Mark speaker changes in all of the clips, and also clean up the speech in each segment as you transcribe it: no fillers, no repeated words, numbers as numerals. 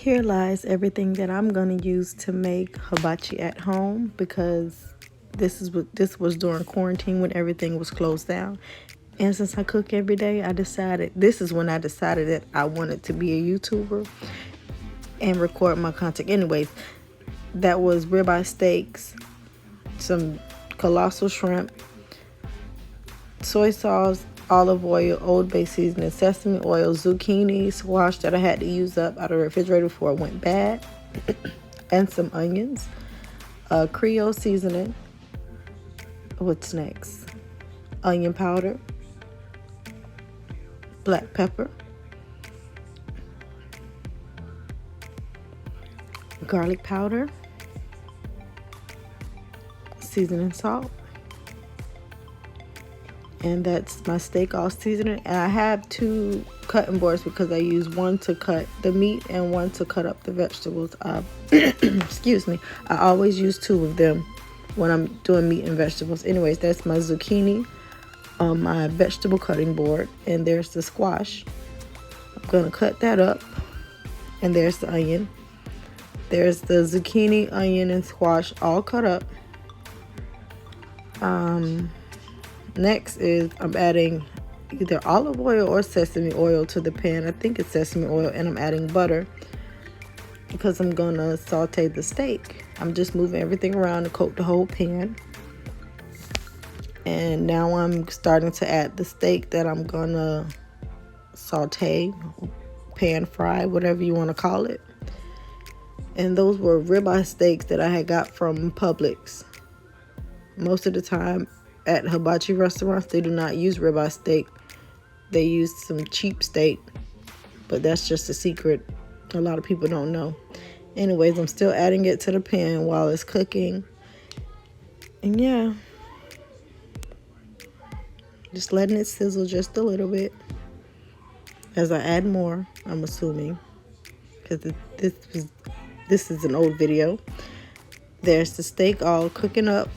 Speaker 1: Here lies everything that I'm gonna use to make hibachi at home, because this was during quarantine when everything was closed down. And since I cook every day, this is when I decided that I wanted to be a YouTuber and record my content. Anyways, that was ribeye steaks, some colossal shrimp, soy sauce, olive oil, Old Bay seasoning, sesame oil, zucchini, squash that I had to use up out of the refrigerator before it went bad, and some onions, Creole seasoning. What's next? Onion powder, black pepper, garlic powder, seasoning salt. And that's my steak all seasoning. And I have two cutting boards because I use one to cut the meat and one to cut up the vegetables. Excuse me. I always use two of them when I'm doing meat and vegetables. Anyways, that's my zucchini on my vegetable cutting board. And there's the squash. I'm going to cut that up. And there's the onion. There's the zucchini, onion, and squash all cut up. Next is I'm adding either olive oil or sesame oil to the pan. I think it's sesame oil, and I'm adding butter because I'm gonna saute the steak. I'm just moving everything around to coat the whole pan. And now I'm starting to add the steak that I'm gonna saute, pan fry, whatever you want to call it. And those were ribeye steaks that I had got from Publix. Most of the time at hibachi restaurants, they do not use ribeye steak. They use some cheap steak, but that's just a secret a lot of people don't know. Anyways, I'm still adding it to the pan while it's cooking. And yeah, just letting it sizzle just a little bit as I add more, I'm assuming, because this is an old video. There's the steak all cooking up.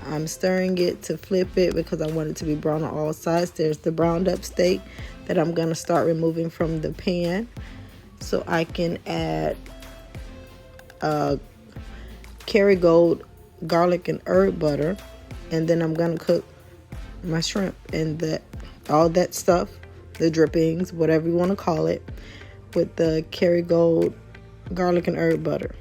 Speaker 1: I'm stirring it to flip it because I want it to be brown on all sides. There's the browned up steak that I'm going to start removing from the pan so I can add Kerrygold garlic and herb butter. And then I'm going to cook my shrimp and all that stuff, the drippings, whatever you want to call it, with the Kerrygold garlic and herb butter.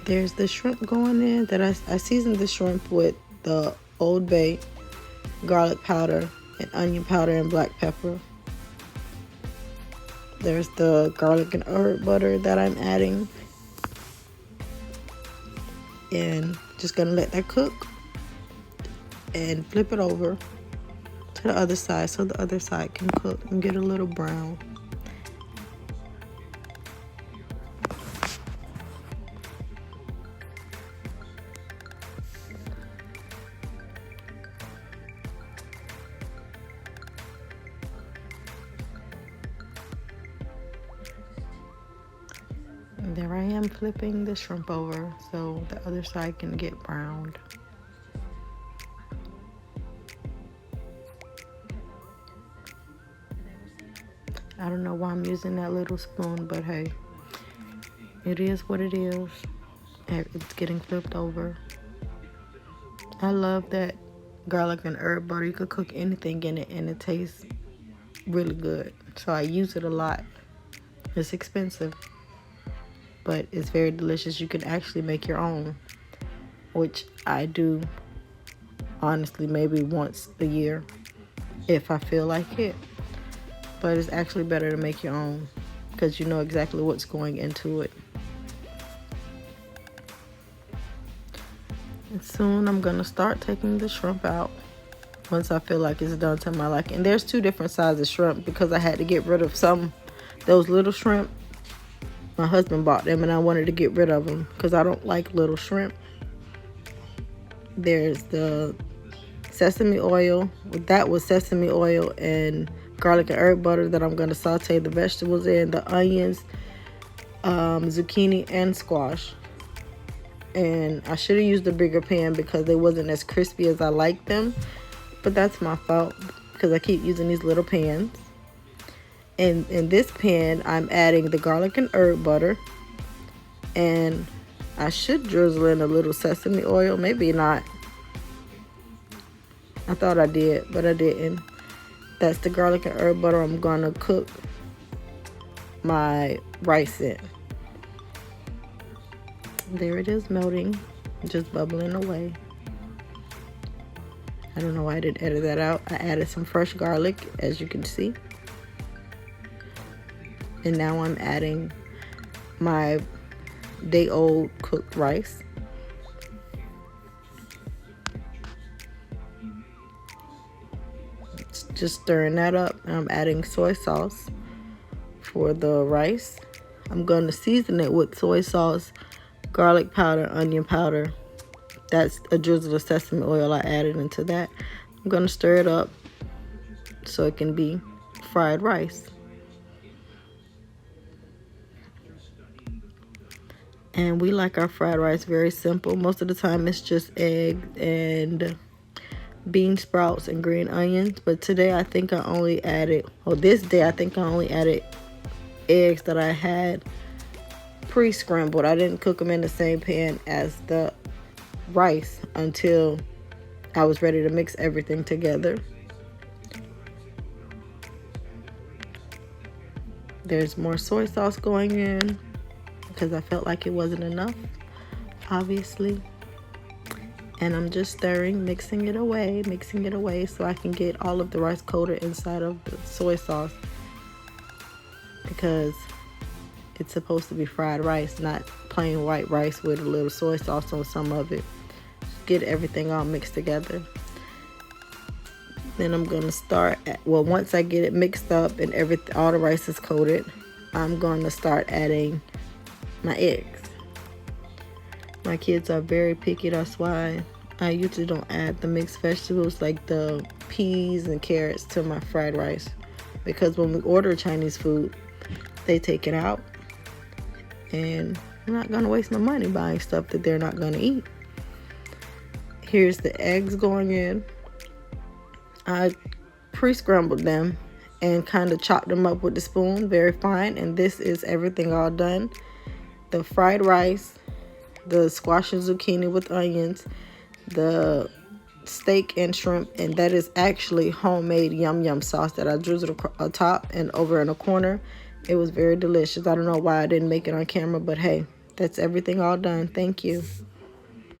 Speaker 1: There's the shrimp going in that I seasoned the shrimp with the Old Bay garlic powder and onion powder and black pepper. There's the garlic and herb butter that I'm adding. And just gonna let that cook and flip it over to the other side so the other side can cook and get a little brown. And there I am flipping the shrimp over so the other side can get browned. I don't know why I'm using that little spoon, but hey, it is what it is. It's getting flipped over. I love that garlic and herb butter. You could cook anything in it and it tastes really good. So I use it a lot. It's expensive, but it's very delicious. You can actually make your own, which I do honestly maybe once a year if I feel like it. But it's actually better to make your own because you know exactly what's going into it. And soon I'm gonna start taking the shrimp out once I feel like it's done to my liking. And there's two different sizes of shrimp because I had to get rid of those little shrimp. My husband bought them and I wanted to get rid of them because I don't like little shrimp. There's the sesame oil. That was sesame oil and garlic and herb butter that I'm going to saute the vegetables in, the onions, zucchini and squash. And I should have used a bigger pan because they wasn't as crispy as I like them. But that's my fault because I keep using these little pans. And in this pan, I'm adding the garlic and herb butter. And I should drizzle in a little sesame oil. Maybe not. I thought I did, but I didn't. That's the garlic and herb butter I'm going to cook my rice in. There it is melting, just bubbling away. I don't know why I didn't edit that out. I added some fresh garlic, as you can see. And now I'm adding my day-old cooked rice. Just stirring that up. I'm adding soy sauce for the rice. I'm going to season it with soy sauce, garlic powder, onion powder. That's a drizzle of sesame oil I added into that. I'm going to stir it up so it can be fried rice. And we like our fried rice very simple. Most of the time it's just egg and bean sprouts and green onions. But today I think I only added, or this day I think I only added eggs that I had pre-scrambled. I didn't cook them in the same pan as the rice until I was ready to mix everything together. There's more soy sauce going in because I felt like it wasn't enough, obviously. And I'm just stirring, mixing it away so I can get all of the rice coated inside of the soy sauce, because it's supposed to be fried rice, not plain white rice with a little soy sauce on some of it. Get everything all mixed together. Then I'm gonna start once I get it mixed up and all the rice is coated, I'm gonna start adding my eggs. My kids are very picky, that's why I usually don't add the mixed vegetables like the peas and carrots to my fried rice, because when we order Chinese food, they take it out, and I'm not gonna waste my money buying stuff that they're not gonna eat. Here's the eggs going in. I pre-scrambled them and kind of chopped them up with the spoon very fine, and this is everything all done. The fried rice, the squash and zucchini with onions, the steak and shrimp, and that is actually homemade yum yum sauce that I drizzled atop and over in a corner. It was very delicious. I don't know why I didn't make it on camera, but hey, that's everything all done. Thank you.